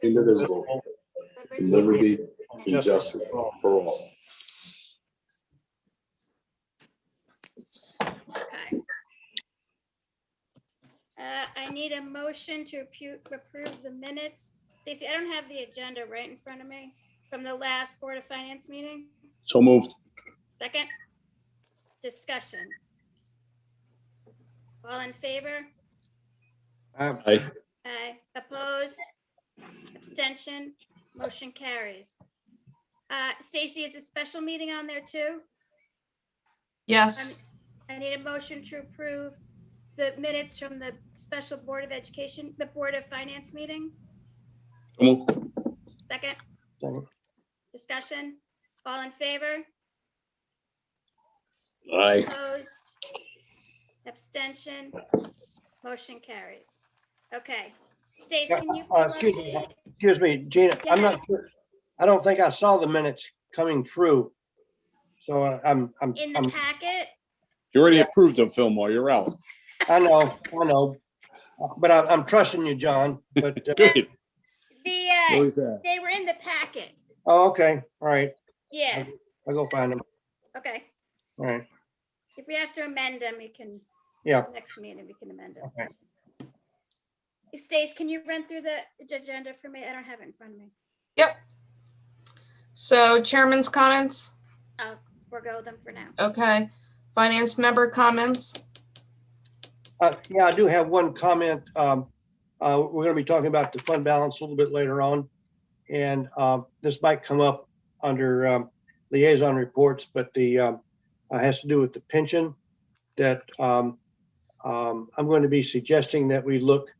indivisible, with liberty and justice for all. Okay. I need a motion to approve the minutes. Stacy, I don't have the agenda right in front of me from the last Board of Finance meeting. So moved. Second. Discussion. All in favor? Aye. Aye. Opposed? Abstention? Motion carries. Stacy, is a special meeting on there too? Yes, I need a motion to approve the minutes from the special Board of Education, the Board of Finance meeting. So moved. Second. Second. Discussion. All in favor? Aye. Opposed? Abstention? Motion carries. Okay. Stace, can you? Excuse me, Gina, I'm Yeah. not sure. I don't think I saw the minutes coming through. So I'm, In the packet? You already Yeah. approved them, Fillmore. You're out. I know. But I'm trusting you, John, but, Good. They were in the packet. oh, okay, all right, Yeah, I'll go find them, okay. all right, If we have to amend them, we can, yeah, next meeting, we can amend them. okay. Stace, can you run through the agenda for me? I don't have it in front of me. so chairman's comments, I'll forego them for now. okay. Finance member comments, Yeah, I do have one comment. We're gonna be talking about the fund balance a little bit later on. And this might come up under liaison reports, but the has to do with the pension that I'm going to be suggesting that we look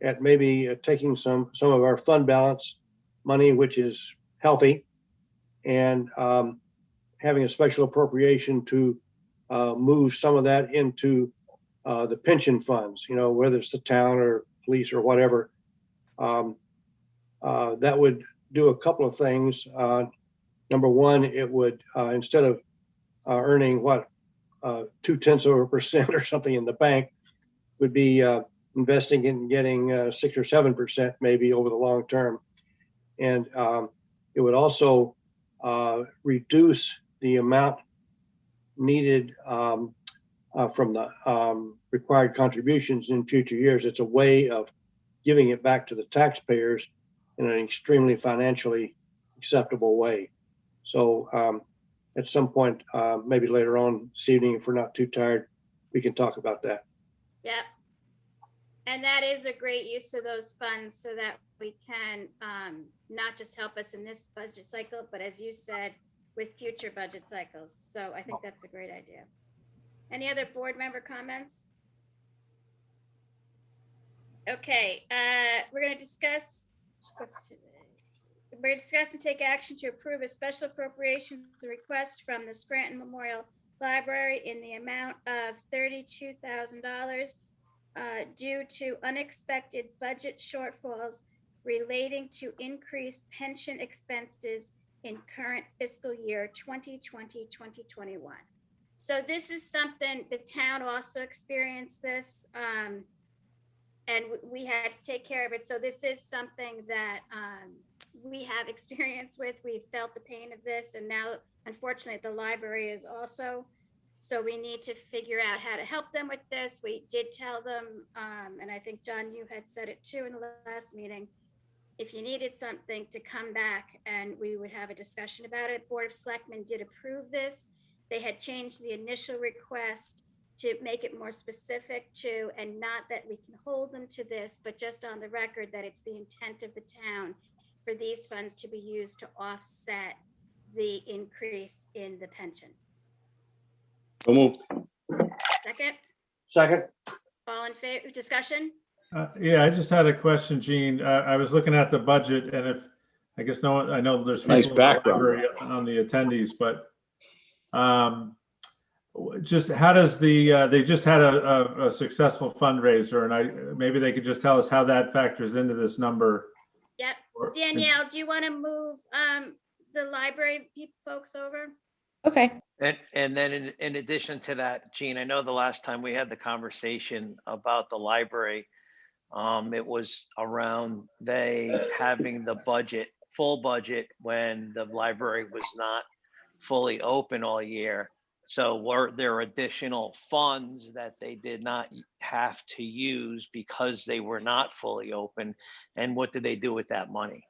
at maybe taking some of our fund balance money, which is healthy, and having a special appropriation to move some of that into the pension funds, you know, whether it's the town or police or whatever. That would do a couple of things. Number one, it would, instead of earning what, 0.2% or something in the bank, would be investing in getting 6 or 7% maybe over the long term. And it would also reduce the amount needed from the required contributions in future years. It's a way of giving it back to the taxpayers in an extremely financially acceptable way. So at some point, maybe later on this evening, if we're not too tired, we can talk about that. Yep. And that is a great use of those funds so that we can not just help us in this budget cycle, but as you said, with future budget cycles. So I think that's a great idea. Any other board member comments? Okay, we're going to discuss and take action to approve a special appropriation request from the Scranton Memorial Library in the amount of $32,000 due to unexpected budget shortfalls relating to increased pension expenses in current fiscal year 2020-2021. So this is something the town also experienced this, and we had to take care of it. So this is something that we have experience with. We've felt the pain of this, and now, unfortunately, the library is also. So we need to figure out how to help them with this. We did tell them, and I think, John, you had said it too in the last meeting, if you needed something to come back and we would have a discussion about it. Board of Selectmen did approve this. They had changed the initial request to make it more specific to, and not that we can hold them to this, but just on the record that it's the intent of the town for these funds to be used to offset the increase in the pension. So moved. Second, All in favor, discussion? Yeah, I just had a question, Gene. I was looking at the budget, and if, I guess no one, I know there's Nice people in the background. library on the attendees, but just how does they just had a successful fundraiser, and maybe they could just tell us how that factors into this number. Yep. Danielle, do you want to move the library folks over? okay. And then in addition to that, Gene, I know the last time we had the conversation about the library, It was around they having the budget, full budget, when the library was not fully open all year. So were there additional funds that they did not have to use because they were not fully open? And what did they do with that money?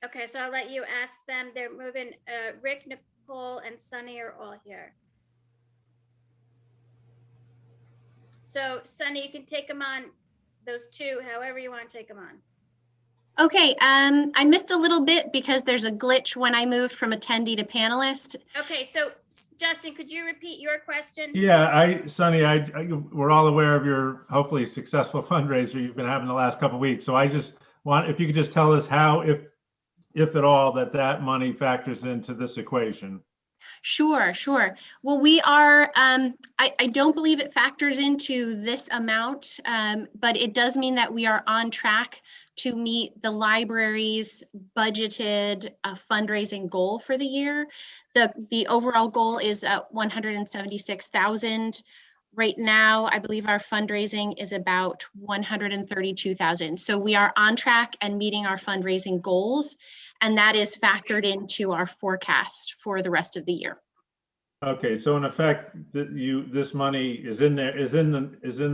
Okay, so I'll let you ask them. They're moving, Rick, Nicole, and Sunny are all here. So Sunny, you can take them on, those two, however you want to take them on. Okay, I missed a little bit because there's a glitch when I moved from attendee to panelist. Okay, so Justin, could you repeat your question? Yeah, Sonny, we're all aware of your hopefully successful fundraiser you've been having the last couple of weeks. So I just want, if you could just tell us how, if at all, that money factors into this equation. Sure. Well, we are, I don't believe it factors into this amount, but it does mean that we are on track to meet the library's budgeted fundraising goal for the year. The overall goal is 176,000. Right now, I believe our fundraising is about 132,000. So we are on track and meeting our fundraising goals, and that is factored into our forecast for the rest of the year. Okay, so in effect, this money is in there, is in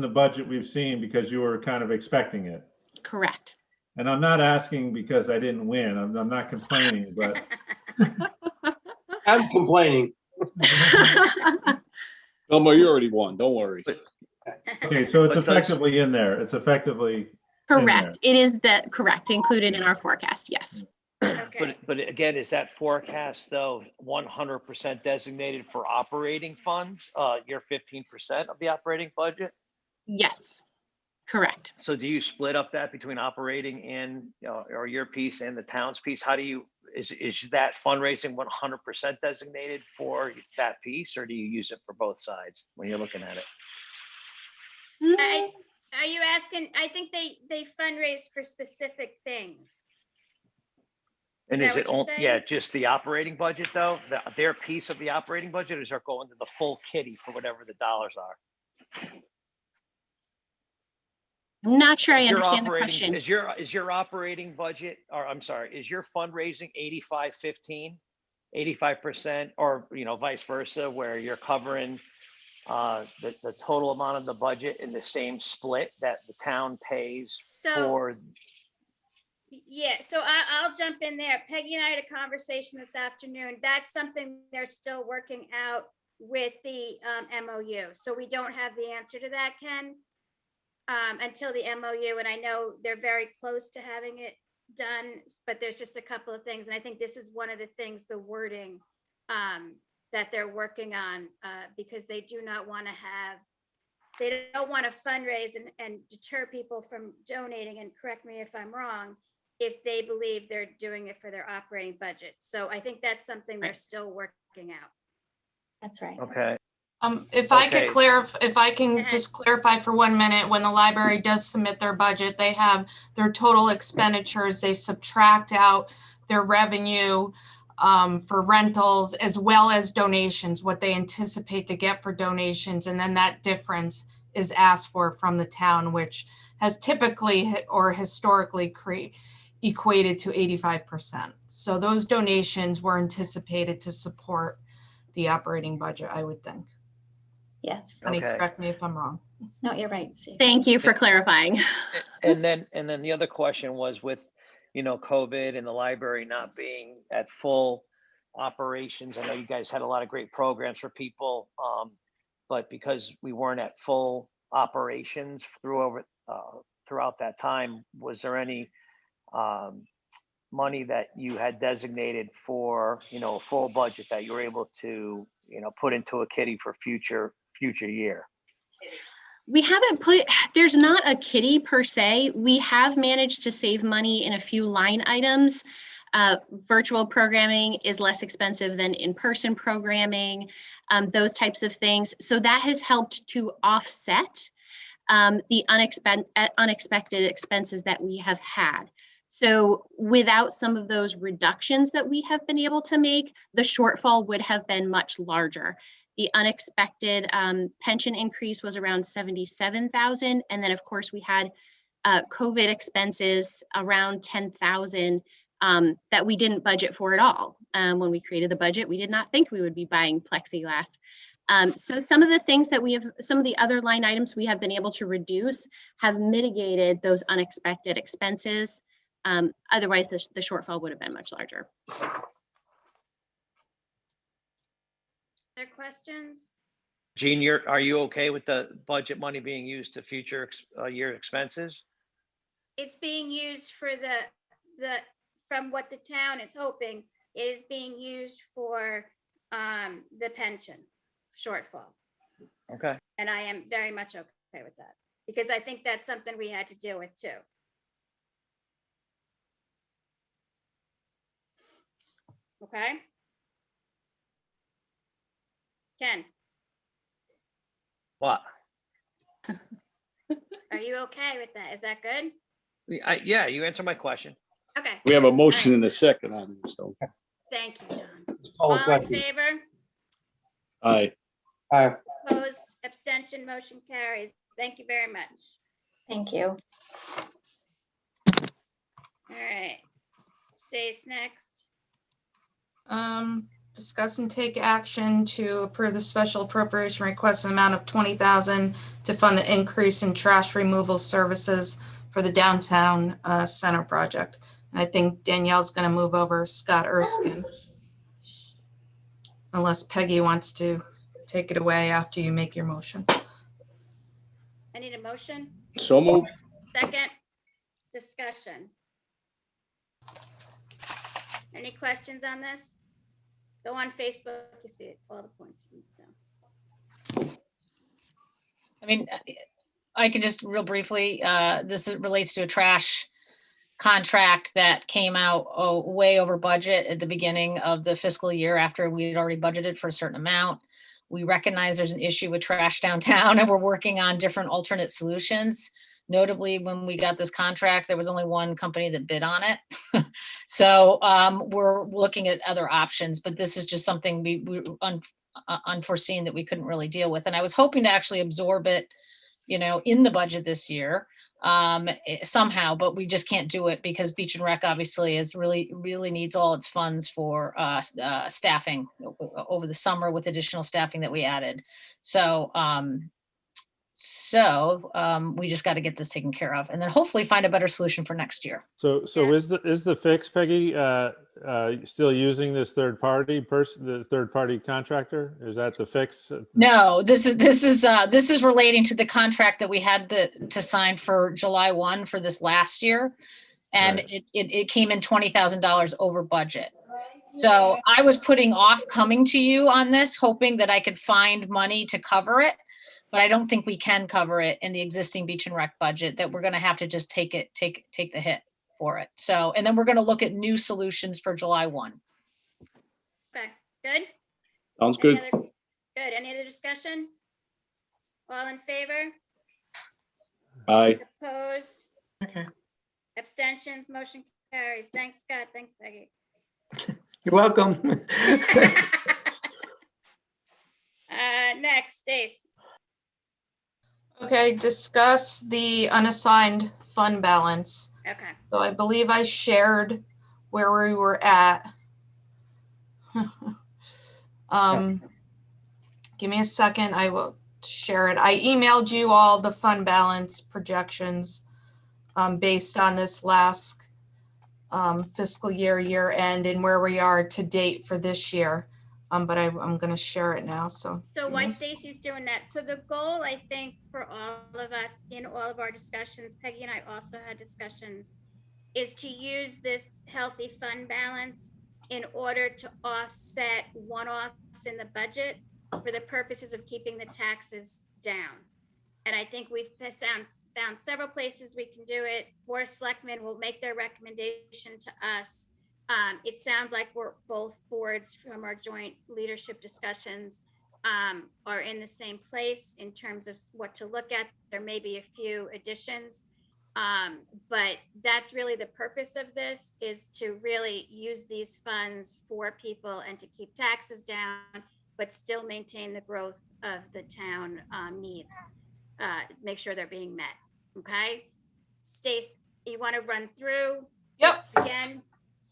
the budget we've seen because you were kind of expecting it. Correct. And I'm not asking because I didn't win. I'm not complaining, but I'm complaining. Elmo, you already won. Don't worry. okay, so it's But does- effectively in there. It's effectively Correct. It is correct, included in our forecast, yes. Okay, But again, is that forecast though 100% designated for operating funds? Your 15% of the operating budget? Yes, correct. So do you split up that between operating and, or your piece and the town's piece? How do you, is that fundraising 100% designated for that piece, or do you use it for both sides when you're looking at it? are you asking, I think they fundraise for specific things. And Is is that it, what you're yeah, saying? just the operating budget though? Their piece of the operating budget, or is it going to the full kitty for whatever the dollars are? I'm not sure I Your understand the operating- question. Is your operating budget, or I'm sorry, is your fundraising 85-15, 85%, or vice versa, where you're covering the total amount of the budget in the same split that the town pays So, for? yeah, so I'll jump in there. Peggy and I had a conversation this afternoon. That's something they're still working out with the MOU. So we don't have the answer to that, Ken, until the MOU. And I know they're very close to having it done, but there's just a couple of things. And I think this is one of the things, the wording that they're working on, because they do not want to have, they don't want to fundraise and deter people from donating, and correct me if I'm wrong, if they believe they're doing it for their operating budget. So I think that's something they're still working out. That's right. Okay, If I could Okay. clarify, if I can ahead. just clarify for 1 minute, when the library does submit their budget, they have their total expenditures, they subtract out their revenue for rentals as well as donations, what they anticipate to get for donations. And then that difference is asked for from the town, which has typically or historically equated to 85%. So those donations were anticipated to support the operating budget, I would think. Yes. Honey, Okay. correct me if I'm wrong. No, you're right. Thank you for clarifying. and then the other question was with COVID and the library not being at full operations. I know you guys had a lot of great programs for people, but because we weren't at full operations throughout that time, was there any money that you had designated for a full budget that you were able to put into a kitty for future year? We haven't there's not a kitty per se. We have managed to save money in a few line items. Virtual programming is less expensive than in-person programming, those types of things. So that has helped to offset the unexpected expenses that we have had. So without some of those reductions that we have been able to make, the shortfall would have been much larger. The unexpected pension increase was around 77,000. And then of course we had COVID expenses around 10,000 that we didn't budget for at all. When we created the budget, we did not think we would be buying plexiglass. So some of the things that some of the other line items we have been able to reduce have mitigated those unexpected expenses. Otherwise, the shortfall would have been much larger. Other questions? Jean, are you okay with the budget money being used to future year expenses? It's being used for from what the town is hoping, it is being used for the pension shortfall. Okay. And I am very much okay with that, because I think that's something we had to deal with too. Okay. Ken, What? are you okay with that? Is that good? Yeah, you answered my question. Okay. We have a motion All right. and a second on this, so. Thank you, John. Call the All in question. favor? Aye. Opposed, abstention, motion carries. Thank you very much. Thank you. All right. Stace next. Discuss and take action to approve the special appropriation request in the amount of 20,000 to fund the increase in trash removal services for the downtown center project. And I think Danielle's going to move over Scott Erskine. Unless Peggy wants to take it away after you make your motion. I need a motion. So moved. Second, discussion. Any questions on this? Go on Facebook, you see it, all the points. I mean, I can just real briefly, relates to a trash contract that came out way over budget at the beginning of the fiscal year after we had already budgeted for a certain amount. We recognize there's an issue with trash downtown and we're working on different alternate solutions. Notably, when we got this contract, there was only one company that bid on it. So we're looking at other options, but this is just something we unforeseen that we couldn't really deal with. And I was hoping to actually absorb it, in the budget this year somehow, but we just can't do it because Beach and Rec obviously really needs all its funds for staffing over the summer with additional staffing that we added. So we just got to get this taken care of and then hopefully find a better solution for next year. So Yeah. is the fix, Peggy, still using this third party contractor? Is that the fix? No, this is relating to the contract that we had to sign for July 1 for this last year. And Right. it came in $20,000 over budget. So I was putting off coming to you on this, hoping that I could find money to cover it. But I don't think we can cover it in the existing Beach and Rec budget, that we're going to have to just take the hit for it. So, and then we're going to look at new solutions for July 1. Okay, good? Sounds good. Good. Any other discussion? All in favor? Aye. Opposed? Okay. Abstentions, motion carries. Thanks, Scott. Thanks, Peggy. You're welcome. Next, Stace. Okay, discuss the unassigned fund balance. Okay. So I believe I shared where we were at. Give me a second, I will share it. I emailed you all the fund balance projections based on this last fiscal year end and where we are to date for this year. But I'm going to share it now. So While Stacy's doing that, so the goal, I think, for all of us in all of our discussions, Peggy and I also had discussions, is to use this healthy fund balance in order to offset one-offs in the budget for the purposes of keeping the taxes down. And I think we've found several places we can do it. Board of Selectmen will make their recommendation to us. It sounds like we're both boards from our joint leadership discussions are in the same place in terms of what to look at. There may be a few additions, but that's really the purpose of this, is to really use these funds for people and to keep taxes down, but still maintain the growth of the town needs, make sure they're being met. Okay. Stace, you want to run through Yep. again?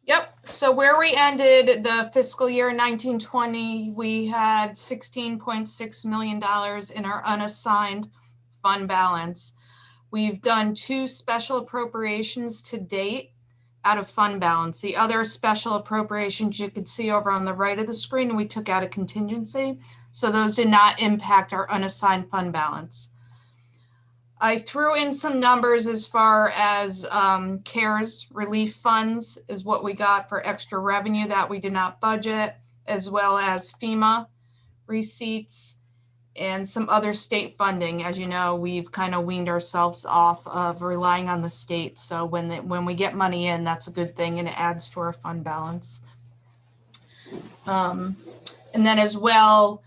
Yep. So where we ended the fiscal year 1920, we had $16.6 million in our unassigned fund balance. We've done 2 special appropriations to date out of fund balance. The other special appropriations you can see over on the right of the screen, we took out a contingency. So those did not impact our unassigned fund balance. I threw in some numbers as far as CARES relief funds is what we got for extra revenue that we did not budget, as well as FEMA receipts and some other state funding. As you know, we've kind of weaned ourselves off of relying on the state. So when we get money in, that's a good thing and it adds to our fund balance. And then as well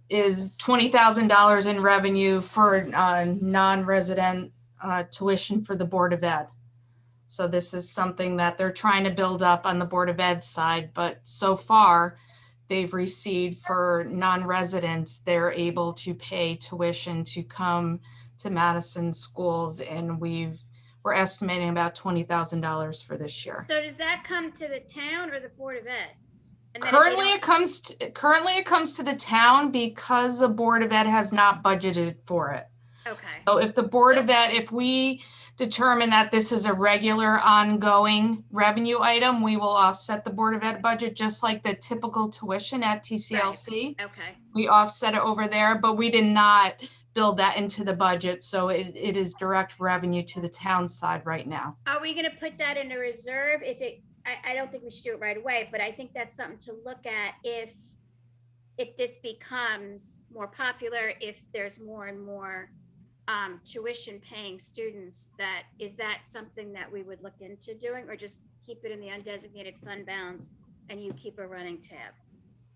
is $20,000 in revenue for non-resident tuition for the Board of Ed. So this is something that they're trying to build up on the Board of Ed side, but so far they've received for non-residents, they're able to pay tuition to come to Madison schools, and we're estimating about $20,000 for this year. So does that come to the town or the Board of Ed? And then if they Currently don't- it comes to the town because the Board of Ed has not budgeted for it. Okay, So if the Board of Ed, if we determine that this is a regular ongoing revenue item, we will offset the Board of Ed budget just like the typical tuition at TCLC. okay. We offset it over there, but we did not build that into the budget. So it is direct revenue to the town side right now. Are we gonna put that in a reserve if I don't think we should do it right away, but I think that's something to look at if this becomes more popular, if there's more and more tuition paying students, is that something that we would look into doing, or just keep it in the undesignated fund balance and you keep a running tab?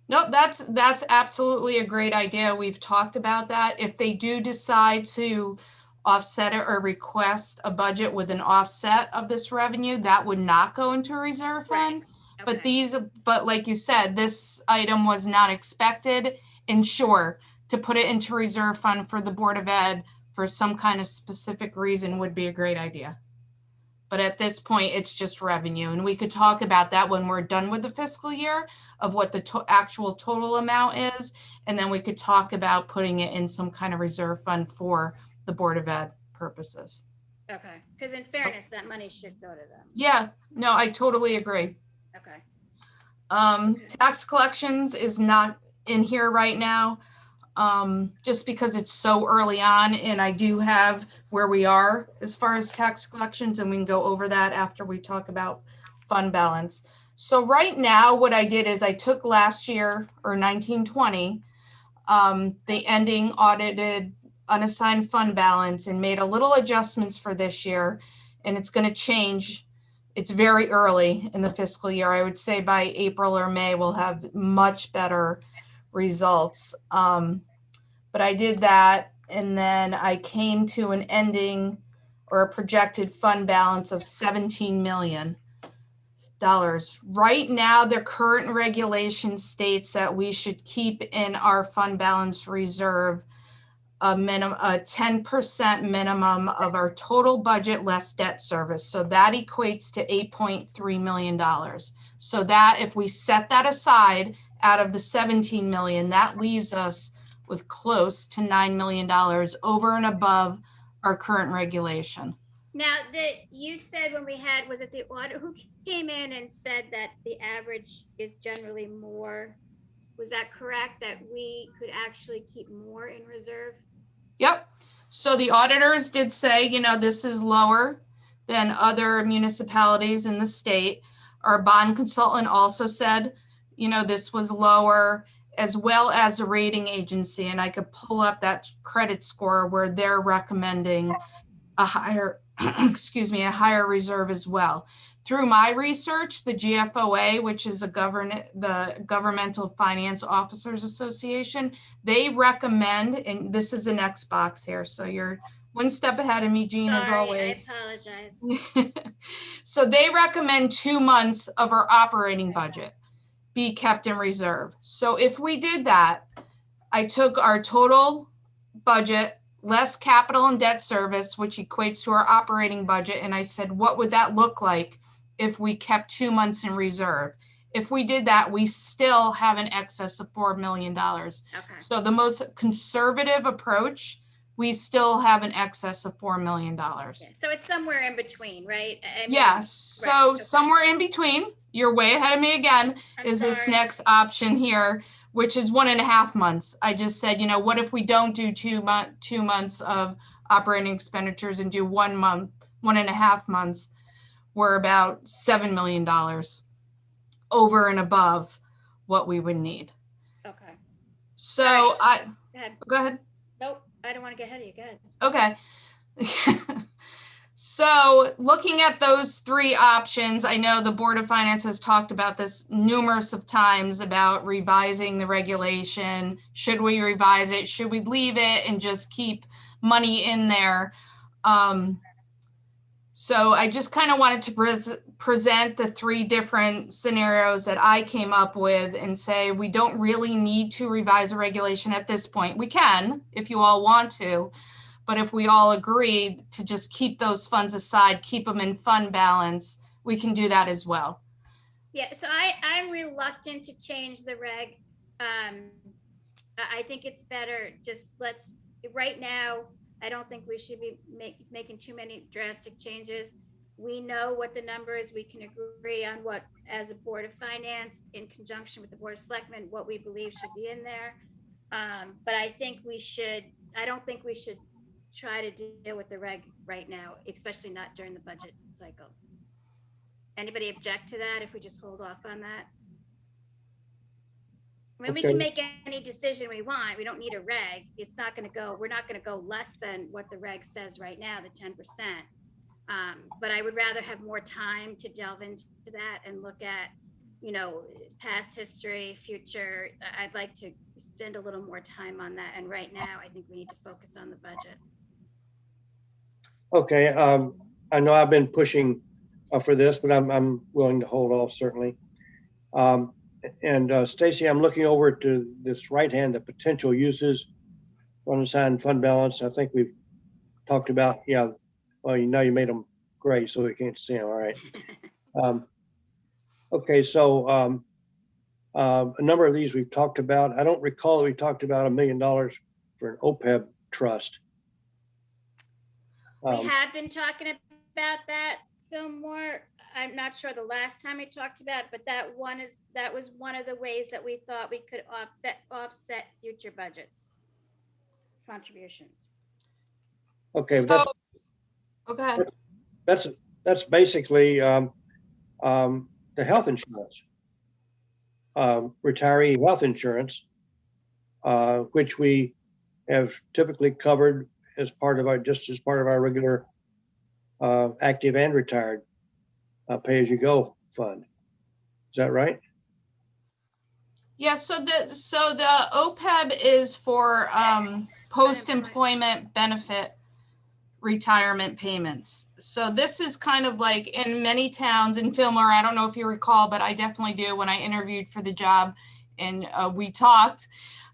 Nope, that's absolutely a great idea. We've talked about that. If they do decide to offset it or request a budget with an offset of this revenue, that would not go into a reserve fund. Okay. But like you said, this item was not expected. And sure, to put it into reserve fund for the Board of Ed for some kind of specific reason would be a great idea. But at this point, it's just revenue. And we could talk about that when we're done with the fiscal year of what the actual total amount is. And then we could talk about putting it in some kind of reserve fund for the Board of Ed purposes. Okay, because in fairness, that money should go to them. Yeah, no, I totally agree. Okay. Tax collections is not in here right now, just because it's so early on, and I do have where we are as far as tax collections, and we can go over that after we talk about fund balance. So right now, what I did is I took last year, or 1920, the ending audited unassigned fund balance, and made a little adjustments for this year, and it's going to change. It's very early in the fiscal year. I would say by April or May, we'll have much better results. But I did that, and then I came to an ending or a projected fund balance of $17 million. Right now, the current regulation states that we should keep in our fund balance reserve a 10% minimum of our total budget less debt service. So that equates to $8.3 million. So that if we set that aside out of the 17 million, that leaves us with close to $9 million over and above our current regulation. Now, you said when we had, was it the auditor who came in and said that the average is generally more? Was that correct, that we could actually keep more in reserve? Yep. So the auditors did say, this is lower than other municipalities in the state. Our bond consultant also said, this was lower, as well as a rating agency. And I could pull up that credit score where they're recommending a higher, a higher reserve as well. Through my research, the GFOA, which is the Governmental Finance Officers Association, they recommend, and this is the next box here, so you're one step ahead of me, Jean, as always. I apologize. So they recommend 2 months of our operating budget be kept in reserve. So if we did that, I took our total budget less capital and debt service, which equates to our operating budget. And I said, what would that look like if we kept 2 months in reserve? If we did that, we still have an excess of $4 million. Okay. So the most conservative approach, we still have an excess of $4 million. Yeah, so it's somewhere in between, right? I mean, Yeah, right, so okay. somewhere in between, you're way ahead of me again, I'm is this sorry. next option here, which is 1.5 months. I just said, what if we don't do 2 months of operating expenditures and do 1 month, 1.5 months? We're about $7 million over and above what we would need. Okay, So All right. go ahead. nope, I don't want to get ahead of you, go ahead. Okay. So looking at those 3 options, I know the Board of Finance has talked about this numerous of times about revising the regulation. Should we revise it? Should we leave it and just keep money in there? So I just kind of wanted to present the 3 different scenarios that I came up with and say, we don't really need to revise a regulation at this point. We can, if you all want to. But if we all agree to just keep those funds aside, keep them in fund balance, we can do that as well. Yeah, so I'm reluctant to change the reg. I think it's better, right now, I don't think we should be making too many drastic changes. We know what the number is. We can agree on what, as a Board of Finance, in conjunction with the Board of Selectmen, what we believe should be in there. But I don't think we should try to deal with the reg right now, especially not during the budget cycle. Anybody object to that if we just hold off on that? I mean, we Okay. can make any decision we want. We don't need a reg. We're not gonna go less than what the reg says right now, the 10%. But I would rather have more time to delve into that and look at, past history, future. I'd like to spend a little more time on that. And right now, I think we need to focus on the budget. Okay, I know I've been pushing for this, but I'm willing to hold off certainly. And Stacy, I'm looking over to this right hand, the potential uses, unassigned fund balance. I think we've talked about, well, you made them gray so we can't see them, all right. Okay, so a number of these we've talked about. I don't recall that we talked about $1 million for an OPEB trust. We have been talking about that, Fillmore. I'm not sure the last time we talked about it, but that was one of the ways that we thought we could offset future budgets contributions. Okay, So, okay. that's basically the health insurance, retiree health insurance, which we have typically covered as part of our regular active and retired pay-as-you-go fund. Is that right? Yeah, so the OPEB is for post-employment benefit retirement payments. So this is kind of like in many towns in Fillmore, I don't know if you recall, but I definitely do. When I interviewed for the job and we talked,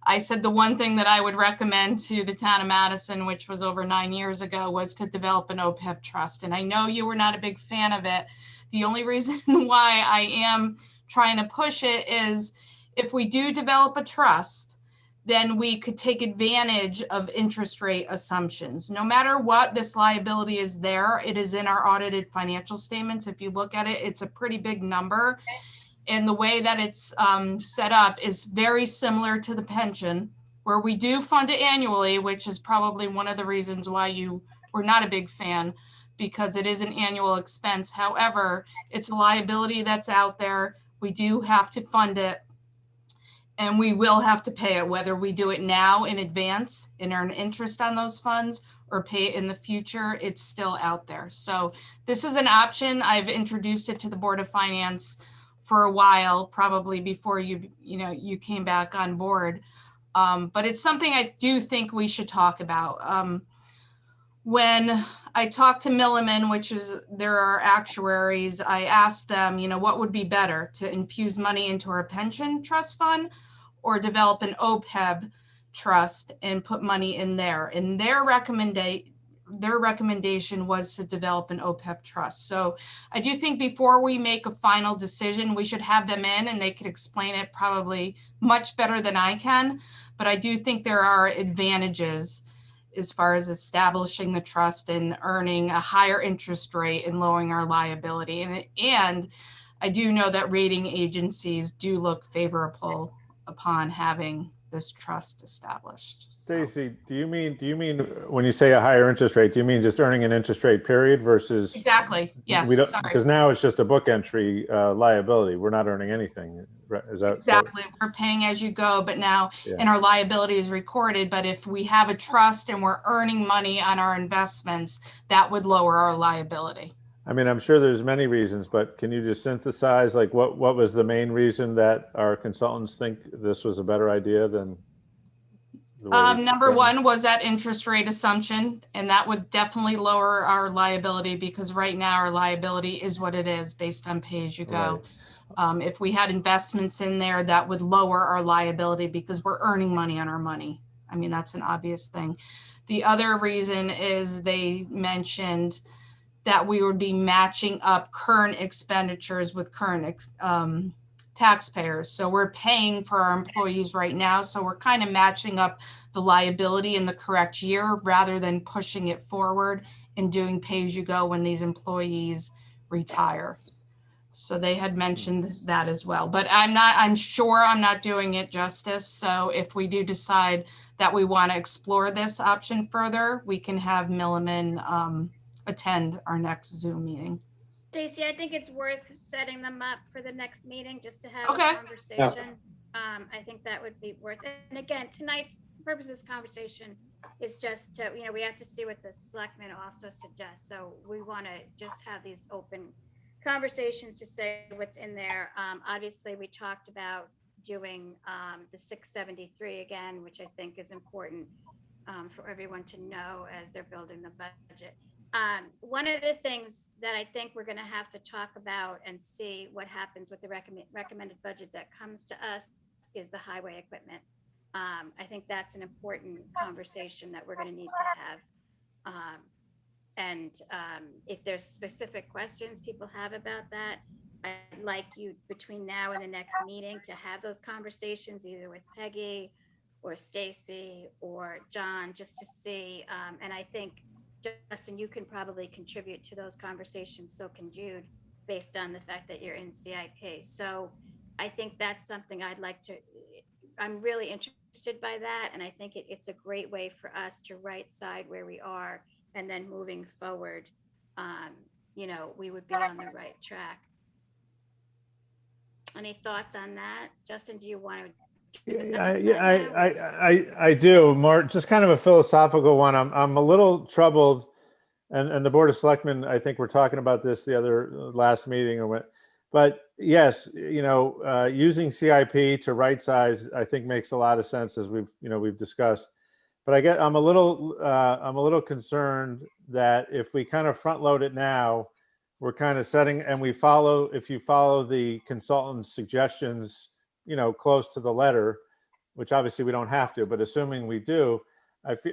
I said the one thing that I would recommend to the town of Madison, which was over 9 years ago, was to develop an OPEB trust. And I know you were not a big fan of it. The only reason why I am trying to push it is if we do develop a trust, then we could take advantage of interest rate assumptions. No matter what, this liability is there. It is in our audited financial statements. If you look at it, it's a pretty big number. And the way that it's set up is very similar to the pension, where we do fund it annually, which is probably one of the reasons why you were not a big fan, because it is an annual expense. However, it's a liability that's out there. We do have to fund it, and we will have to pay it, whether we do it now in advance and earn interest on those funds or pay it in the future. It's still out there. So this is an option. I've introduced it to the Board of Finance for a while, probably before you came back on board. But it's something I do think we should talk about. When I talked to Milliman, which is there are actuaries, I asked them, what would be better, to infuse money into our pension trust fund or develop an OPEB trust and put money in there. And their recommendation was to develop an OPEB trust. So I do think before we make a final decision, we should have them in and they could explain it probably much better than I can. But I do think there are advantages as far as establishing the trust and earning a higher interest rate and lowering our liability. And I do know that rating agencies do look favorable upon having this trust established. So. Stacy, do you mean when you say a higher interest rate, do you mean just earning an interest rate period versus? Exactly. Yes. We don't, Sorry. because now it's just a book entry liability. We're not earning anything. Right? Is that exactly? We're paying as you go, but now Yeah. and our liability is recorded. But if we have a trust and we're earning money on our investments, that would lower our liability. I mean, I'm sure there's many reasons, but can you just synthesize like what was the main reason that our consultants think this was a better idea than? Number one was that interest rate assumption, and that would definitely lower our liability because right now our liability is what it is based on pay as you go. Right. If we had investments in there, that would lower our liability because we're earning money on our money. I mean, that's an obvious thing. The other reason is they mentioned that we would be matching up current expenditures with current taxpayers. So we're paying for our employees right now. So we're kind of matching up the liability in the correct year rather than pushing it forward and doing pay as you go when these employees retire. So they had mentioned that as well, but I'm sure I'm not doing it justice. So if we do decide that we want to explore this option further, we can have Milliman attend our next Zoom meeting. Stacy, I think it's worth setting them up for the next meeting just to have Okay. a conversation. I think that would be worth it. And again, tonight's purpose of this conversation is just to, we have to see what the selectmen also suggest. So we want to just have these open conversations to say what's in there. Obviously, we talked about doing the 673 again, which I think is important for everyone to know as they're building the budget. One of the things that I think we're going to have to talk about and see what happens with the recommended budget that comes to us is the highway equipment. I think that's an important conversation that we're going to need to have. If there's specific questions people have about that, I'd like you between now and the next meeting to have those conversations either with Peggy or Stacy or John, just to see. And I think Justin, you can probably contribute to those conversations. So can Jude, based on the fact that you're in CIP. So I think that's something I'd like to, I'm really interested by that. And I think it's a great way for us to right side where we are. And then moving forward, we would be on the right track. Any thoughts on that? Justin, do you want to? I do. More just kind of a philosophical one. I'm a little troubled, and the Board of Selectmen, I think we're talking about this the last meeting or what. But yes, using CIP to right size, I think makes a lot of sense as we've discussed. But I'm a little concerned that if we kind of front load it now, we're kind of setting, and if you follow the consultant's suggestions, close to the letter, which obviously we don't have to, but assuming we do,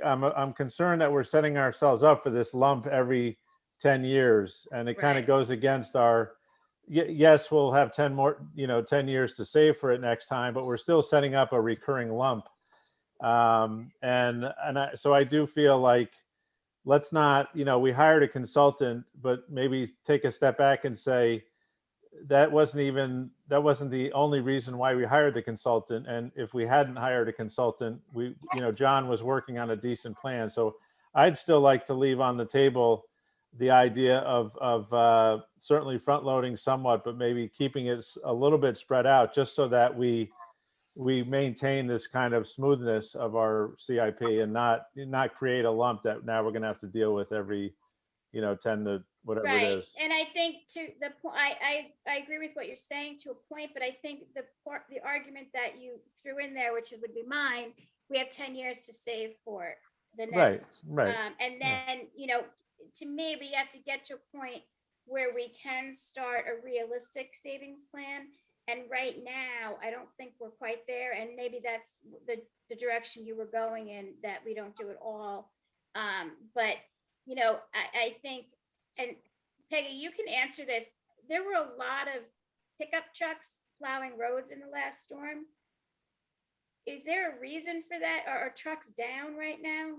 I'm concerned that we're setting ourselves up for this lump every 10 years. And it kind of goes against our, yes, we'll have 10 years to save for it next time, but we're still setting up a recurring lump. So I do feel like, let's not, we hired a consultant, but maybe take a step back and say, that wasn't the only reason why we hired the consultant. And if we hadn't hired a consultant, John was working on a decent plan. So I'd still like to leave on the table the idea of certainly front loading somewhat, but maybe keeping it a little bit spread out, just so that we maintain this kind of smoothness of our CIP and not create a lump that now we're going to have to deal with every 10 to whatever it is. And I think to the point, I agree with what you're saying to a point, but I think the argument that you threw in there, which would be mine, we have 10 years to save for the next. Right. And then, to me, we have to get to a point where we can start a realistic savings plan. And right now, I don't think we're quite there, and maybe that's the direction you were going in, that we don't do it all. But, you know, I think, and Peggy, you can answer this. There were a lot of pickup trucks plowing roads in the last storm. Is there a reason for that? Are trucks down right now?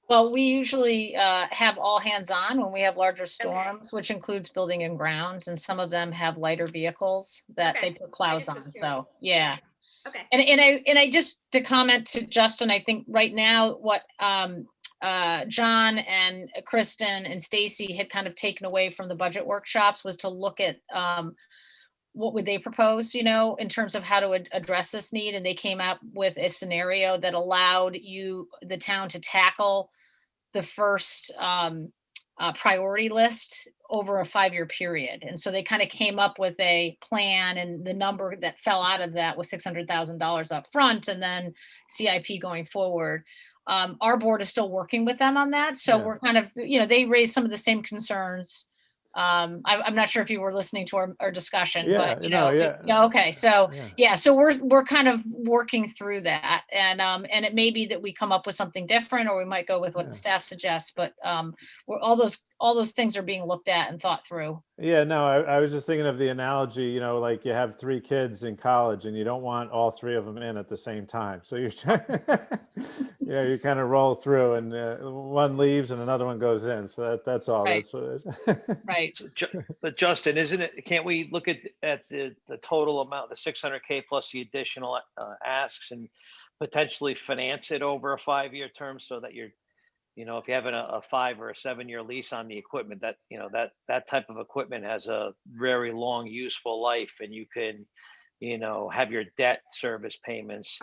Well, we usually have all hands on when we have larger storms, which includes building and grounds, and some of them have lighter vehicles that Okay. they put plows just was on. So, curious. yeah. Okay. And I just to comment to Justin, I think right now what John and Kristen and Stacy had kind of taken away from the budget workshops was to look at what would they propose, you know, in terms of how to address this need. And they came up with a scenario that allowed the town to tackle the first priority list over a 5-year period. And so they kind of came up with a plan, and the number that fell out of that was $600,000 up front and then CIP going forward. Our board is still working with them on that. So Yeah. we're kind of, you know, they raised some of the same concerns. I'm not sure if you were listening to our discussion, Yeah, but you no, know, yeah. okay. So Yeah. yeah, so we're kind of working through that, and it may be that we come up with something different, or we might go with what Yeah. the staff suggests, but we're all those things are being looked at and thought through. Yeah, no, I was just thinking of the analogy, you know, like you have 3 kids in college and you don't want all 3 of them in at the same time. So you're trying, yeah, you kind of roll through, and one leaves and another one goes in. So that's all. Right. That's what it Right. But Justin, isn't it, can't we look at the total amount, the 600K plus the additional asks, and potentially finance it over a 5-year term, so that you're, you know, if you're having a 5 or a 7-year lease on the equipment, that, you know, that type of equipment has a very long useful life, and you can, you know, have your debt service payments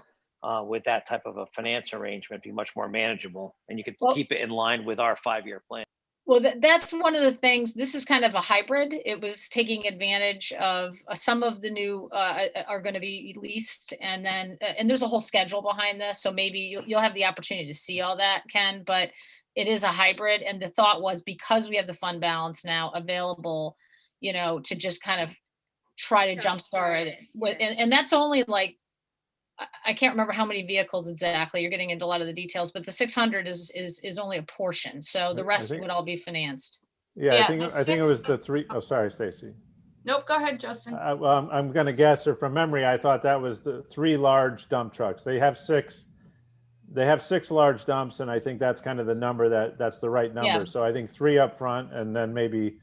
with that type of a finance arrangement be much more manageable, and you could Well- keep it in line with our 5-year plan. Well, that's one of the things. This is kind of a hybrid. It was taking advantage of some of the new are going to be leased, and then and there's a whole schedule behind this. So maybe you'll have the opportunity to see all that, Ken. But it is a hybrid, and the thought was, because we have the fund balance now available, you know, to just kind of try to jumpstart it with, and that's only like, I can't remember how many vehicles exactly. You're getting into a lot of the details, but the 600 is only a portion. So the I rest think- would all be financed. Yeah, Yeah, I think the I think it was 6 the 3. Oh, sorry, Stacy. Nope, go ahead, Justin. Well, I'm going to guess, or from memory, I thought that was the 3 large dump trucks. They have 6. They have 6 large dumps, and I think that's kind of the number that's the right number. Yeah. So I think 3 up front, and then maybe,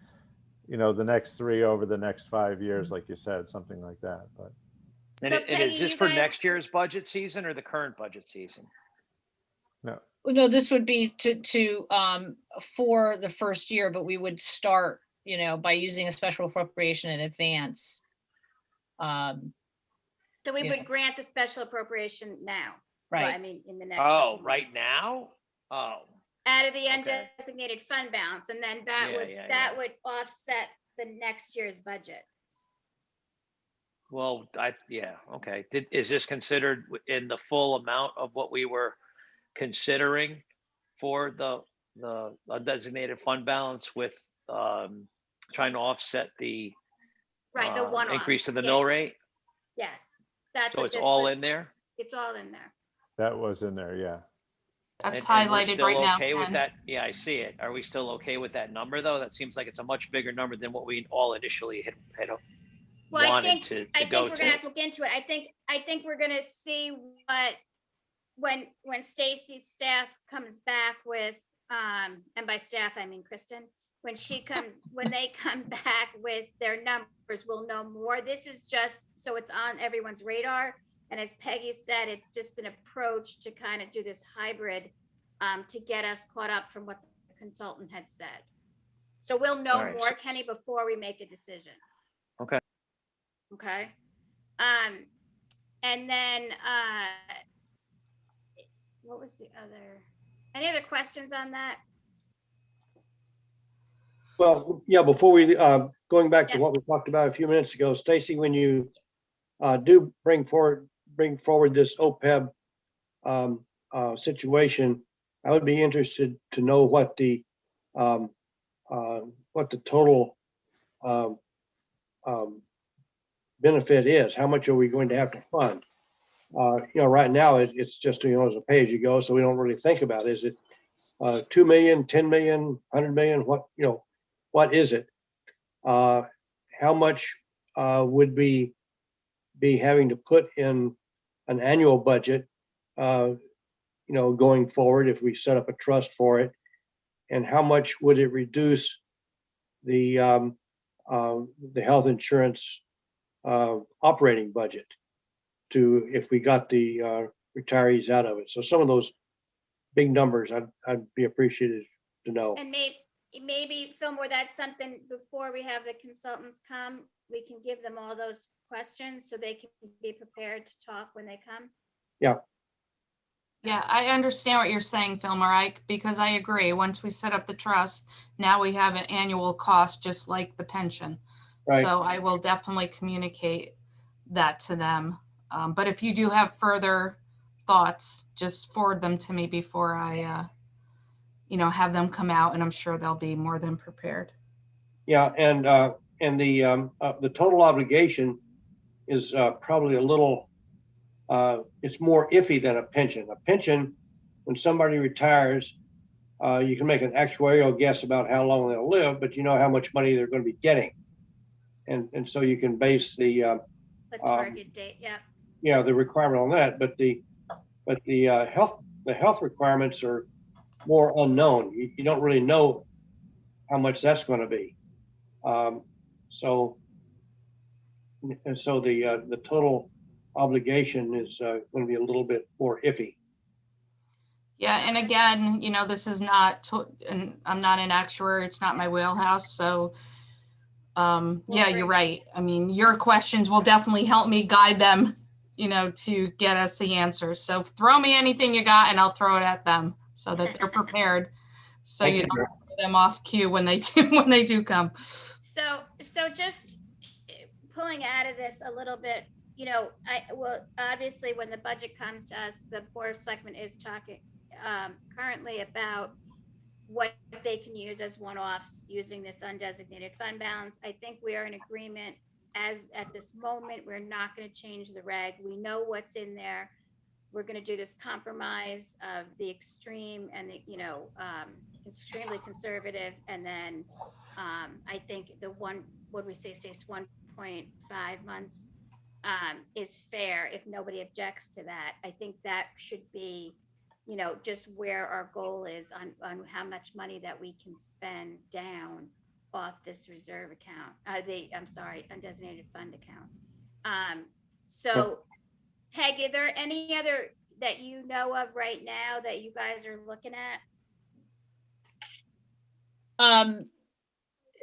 you know, the next 3 over the next 5 years, like you said, something like that. But And, So, and Peggy, is this you for guys- next year's budget season or the current budget season? No, this would be to for the first year, but we would start, you know, by using a special appropriation in advance. So we Yeah. would grant the special appropriation now. Well, I Right. mean, in the next. Oh, couple right months. now? Oh, Out of the Okay. undesignated fund balance, and then that Yeah, would, yeah, that yeah. would offset the next year's budget. well, yeah, okay. Is this considered in the full amount of what we were considering for the undesignated fund balance, with trying to offset the Right, the one increase to the mill rate? Yes, that's So what it's this all would- in there? It's all in there. that was in there, yeah. That's And we're highlighted still right now, okay with Ken. that? Yeah, I see it. Are we still okay with that number, though? That seems like it's a much bigger number than what we all initially had Well, I wanted think, to I think go we're gonna to. have to look into it. I think we're gonna see what, when Stacy's staff comes back with, and by staff, I mean Kristen, when they come back with their numbers, we'll know more. This is just so it's on everyone's radar. And as Peggy said, it's just an approach to kind of do this hybrid, to get us caught up from what the consultant had said. So we'll know All right, more, so- Kenny, before we make a decision. Okay. Okay. And then, what was the other, any other questions on that? Well, yeah, before we, going back to Yeah. what we talked about a few minutes ago, Stacy, when you do bring forward this OPEB situation, I would be interested to know what the total benefit is. How much are we going to have to fund? Right now it's just, as a pay as you go, so we don't really think about it. Is it 2 million, 10 million, 100 million? What is it? How much would we be having to put in an annual budget, going forward if we set up a trust for it? And how much would it reduce the health insurance operating budget to if we got the retirees out of it? So some of those big numbers I'd be appreciated to know. And maybe Fillmore, that's something before we have the consultants come, we can give them all those questions so they can be prepared to talk when they come. Yeah, I understand what you're saying, Fillmore, because I agree. Once we set up the trust, now we have an annual cost, just like the pension. Right. So I will definitely communicate that to them. But if you do have further thoughts, just forward them to me before I, have them come out, and I'm sure they'll be more than prepared. Yeah, and the total obligation is probably a little, it's more iffy than a pension. A pension, when somebody retires, you can make an actuarial guess about how long they'll live, but you know how much money they're going to be getting. And so you can base the target date, the requirement on that. But the health requirements are more unknown. You don't really know how much that's going to be. So the total obligation is going to be a little bit more iffy. Yeah, and again, this is not, and I'm not an actuary, it's not my wheelhouse, so yeah, you're right. I mean, your questions will definitely help me guide them, to get us the answers. So throw me anything you got and I'll throw it at them so that they're prepared. So you don't throw them off cue when they do come. So just pulling out of this a little bit, obviously when the budget comes to us, the Board of Selectmen is talking currently about what they can use as one-offs using this undesignated fund balance. I think we are in agreement as at this moment, we're not going to change the reg. We know what's in there. We're going to do this compromise of the extreme and the, extremely conservative. And then I think the what we say stays 1.5 months is fair if nobody objects to that. I think that should be, just where our goal is on how much money that we can spend down off this reserve account, undesignated fund account. So Peg, are there any other that you know of right now that you guys are looking at?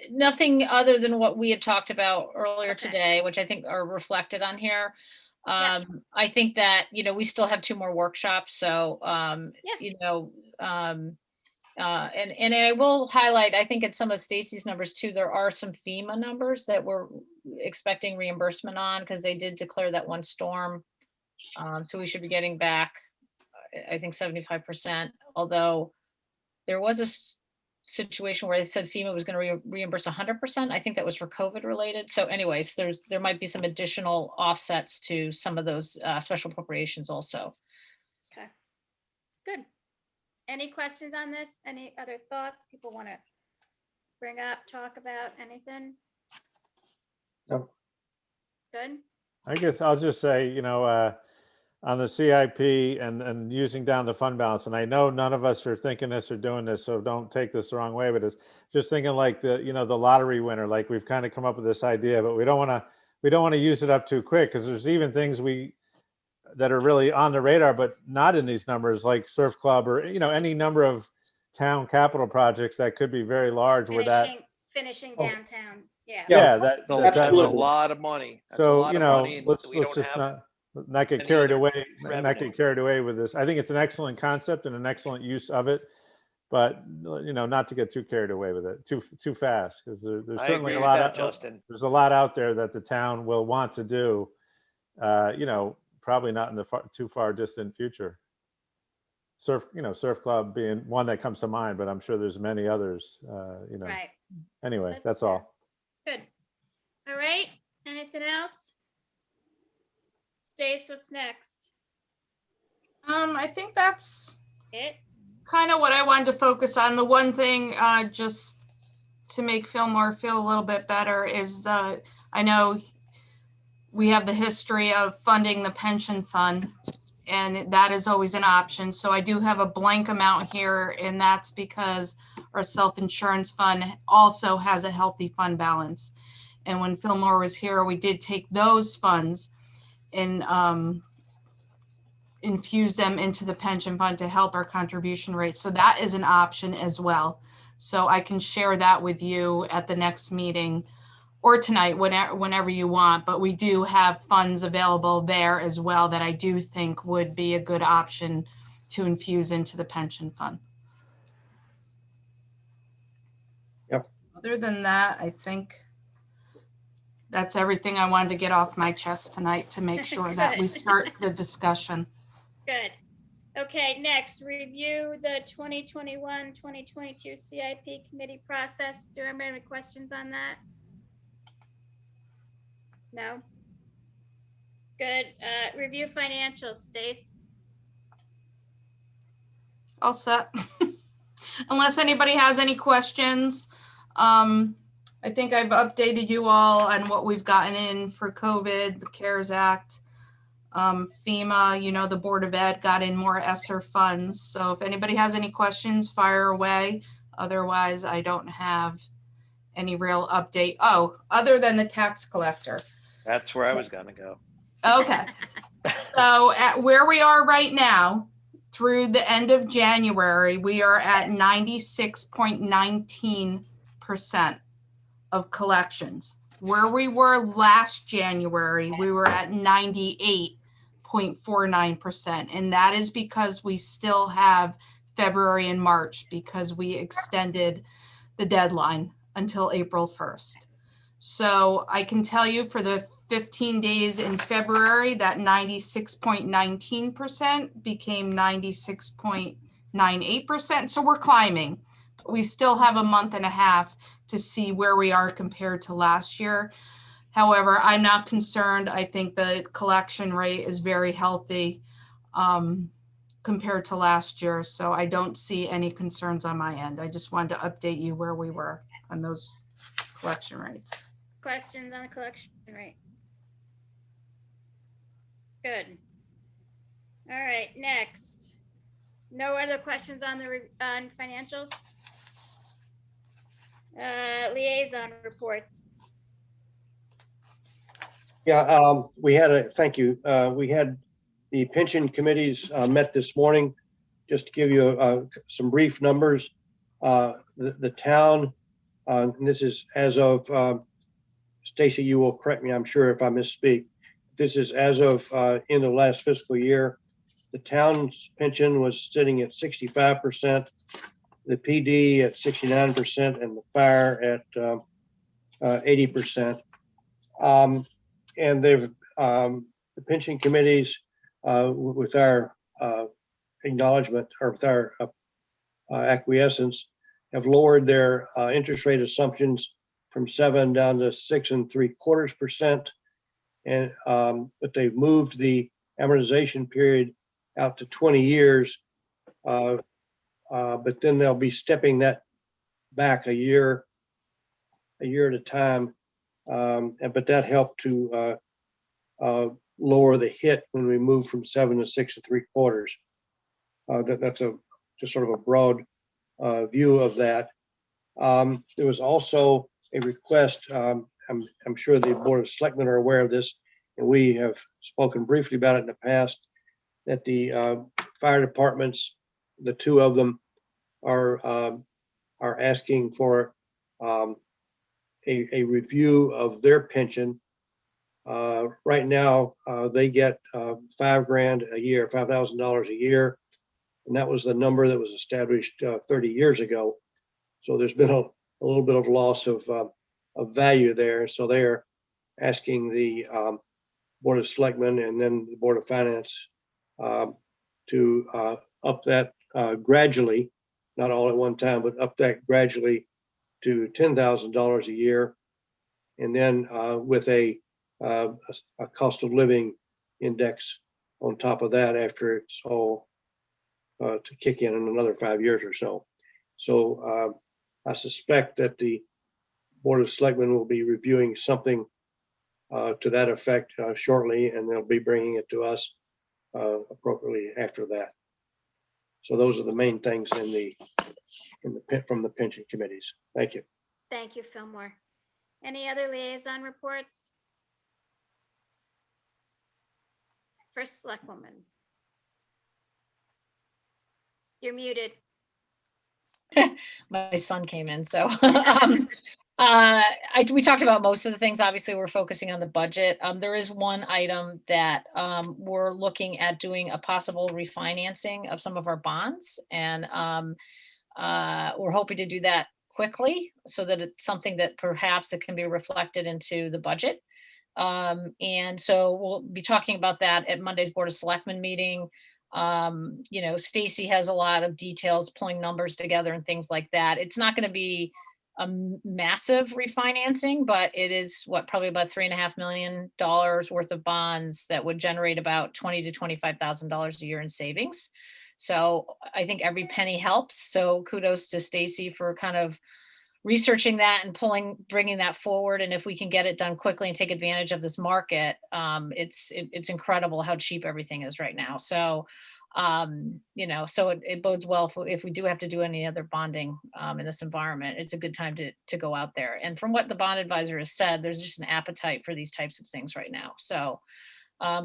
Nothing other than what we had talked about earlier today, which I think are reflected on here. I think that, we still have 2 more workshops. So, and I will highlight, I think at some of Stacy's numbers too, there are some FEMA numbers that we're expecting reimbursement on because they did declare that one storm. So we should be getting back, I think 75%, although there was a situation where they said FEMA was going to reimburse 100%. I think that was for COVID related. So anyways, there might be some additional offsets to some of those special appropriations also. Okay, good. Any questions on this? Any other thoughts people want to bring up, talk about, anything? No. Good. I guess I'll just say, on the CIP and using down the fund balance, and I know none of us are thinking this or doing this, so don't take this the wrong way, but it's just thinking like the lottery winner, like we've kind of come up with this idea, but we don't want to use it up too quick because there's even things that are really on the radar, but not in these numbers, like Surf Club or, any number of town capital projects that could be very large finishing downtown. Yeah, that's a lot of money. That's so, a lot of money, let's we don't just have not get any carried other away, revenue. with this. I think it's an excellent concept and an excellent use of it, but not to get too carried away with it too fast, because there's certainly a lot Justin. There's a lot out there that the town will want to do, probably not in the too far distant future. Surf Club being one that comes to mind, but I'm sure there's many others, Right. Anyway, that's all. Good. All right. Anything else? Stace, what's next? I think that's It? kind of what I wanted to focus on. The one thing, just to make Fillmore feel a little bit better is I know we have the history of funding the pension fund, and that is always an option. So I do have a blank amount here, and that's because our self-insurance fund also has a healthy fund balance. And when Fillmore was here, we did take those funds and infuse them into the pension fund to help our contribution rate. So that is an option as well. So I can share that with you at the next meeting or tonight, whenever you want. But we do have funds available there as well that I do think would be a good option to infuse into the pension fund. Yep. Other than that, I think that's everything I wanted to get off my chest tonight to make sure that we start the discussion. Good. Okay, next, review the 2021-2022 CIP committee process. Do you remember any questions on that? No? Good. Review financials, Stace. All set. Unless anybody has any questions. I think I've updated you all on what we've gotten in for COVID, the CARES Act, FEMA, you know, the Board of Ed got in more ESSER funds. So if anybody has any questions, fire away. Otherwise, I don't have any real update. Oh, other than the tax collector. That's where I was gonna go. Okay. So at where we are right now, through the end of January, we are at 96.19% of collections. Where we were last January, we were at 98.49%. And that is because we still have February and March because we extended the deadline until April 1st. So I can tell you for the 15 days in February, that 96.19% became 96.98%. So we're climbing. But we still have a month and a half to see where we are compared to last year. However, I'm not concerned. I think the collection rate is very healthy compared to last year. So I don't see any concerns on my end. I just wanted to update you where we were on those collection rates. Questions on the collection rate? Good. All right, next. No other questions on the on financials? Liaison reports. Yeah, we had thank you. We had the pension committees met this morning. Just to give you some brief numbers, the town, and this is as of, Stacy, you will correct me, I'm sure, if I misspeak. This is as of in the last fiscal year. The town's pension was sitting at 65%, the PD at 69%, and the fire at 80%. And they've the pension committees, with our acknowledgement or with our acquiescence, have lowered their interest rate assumptions from 7 down to 6 3/4%. And but they've moved the amortization period out to 20 years. But then they'll be stepping that back a year at a time. But that helped to lower the hit when we move from 7 to 6 3/4. That's just sort of a broad view of that. There was also a request. I'm sure the Board of Selectmen are aware of this, and we have spoken briefly about it in the past, that the fire departments, the two of them, are asking for a review of their pension. Right now, they get $5,000 a year, $5,000 a year, and that was the number that was established 30 years ago. So there's been a little bit of loss of value there. So they're asking the Board of Selectmen and then the Board of Finance to up that gradually, not all at one time, but up that gradually to $10,000 a year. And then with a cost of living index on top of that after it's all to kick in another 5 years or so. So I suspect that the Board of Selectmen will be reviewing something to that effect shortly, and they'll be bringing it to us appropriately after that. So those are the main things from the pension committees. Thank you. Thank you, Fillmore. Any other liaison reports? First Selectwoman. You're muted. My son came in, so we talked about most of the things. Obviously, we're focusing on the budget. There is one item that we're looking at doing a possible refinancing of some of our bonds, and we're hoping to do that quickly so that it's something that perhaps it can be reflected into the budget. And so we'll be talking about that at Monday's Board of Selectmen meeting. You know, Stacy has a lot of details, pulling numbers together and things like that. It's not going to be a massive refinancing, but it is probably about $3.5 million worth of bonds that would generate about $20,000 to $25,000 a year in savings. So I think every penny helps. So kudos to Stacy for kind of researching that and bringing that forward. And if we can get it done quickly and take advantage of this market, it's incredible how cheap everything is right now. So, you know, so it bodes well if we do have to do any other bonding in this environment. It's a good time to go out there. And from what the bond advisor has said, there's just an appetite for these types of things right now. So,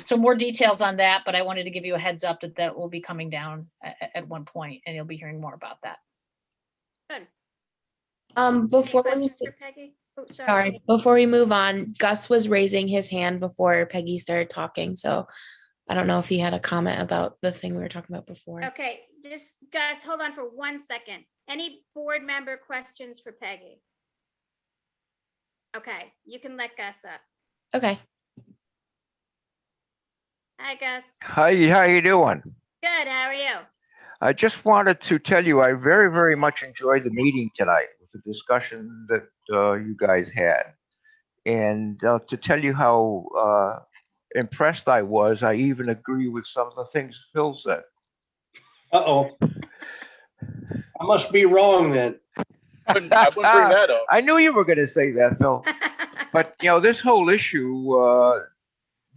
so more details on that, but I wanted to give you a heads up that will be coming down at one point, and you'll be hearing more about that. Good. Before Any we, questions for Peggy? Oh, sorry, before we move on, Gus was raising his hand before Peggy started talking, so I don't know if he had a comment about the thing we were talking about before. Okay, just Gus, hold on for 1 second. Any board member questions for Peggy? Okay, you can let Gus up. Okay. Hi, Gus. Hi, how you doing? Good, how are you? I just wanted to tell you I very, very much enjoyed the meeting tonight with the discussion that you guys had. And to tell you how impressed I was, I even agree with some of the things Phil said. Uh-oh. I must be wrong then. I wouldn't bring that up. I knew you were going to say that, Phil. But, you know, this whole issue,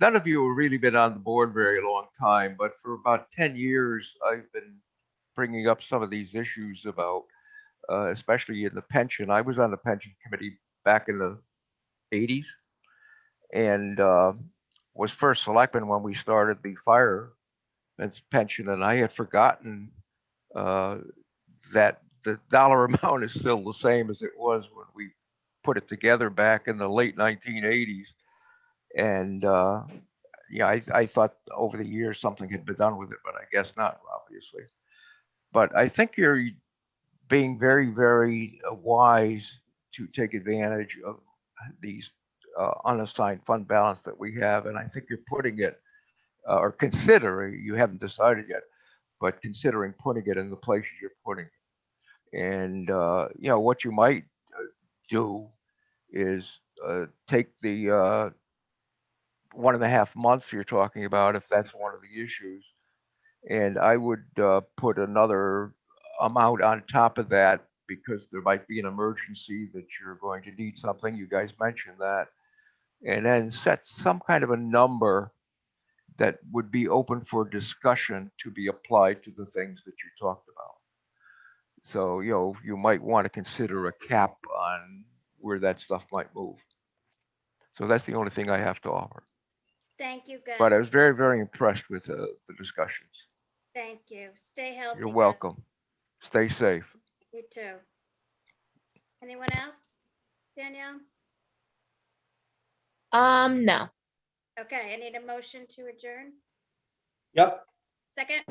none of you have really been on the board very long time, but for about 10 years, I've been bringing up some of these issues about, especially in the pension. I was on the pension committee back in the 80s and was first selectman when we started the fireman's pension. And I had forgotten that the dollar amount is still the same as it was when we put it together back in the late 1980s. And yeah, I thought over the years something had been done with it, but I guess not, obviously. But I think you're being very, very wise to take advantage of these unassigned fund balance that we have. And I think you're putting it, or considering, you haven't decided yet, but considering putting it in the places you're putting it. And, you know, what you might do is take the 1.5 months you're talking about, if that's one of the issues. And I would put another amount on top of that because there might be an emergency that you're going to need something. You guys mentioned that. And then set some kind of a number that would be open for discussion to be applied to the things that you talked about. So, you know, you might want to consider a cap on where that stuff might move. So that's the only thing I have to offer. Thank you, Gus. But I was very, very impressed with the discussions. Thank you. Stay healthy. You're Gus. welcome. Stay safe. You too. Anyone else? Danielle? No. Okay, I need a motion to adjourn. Yep. Second?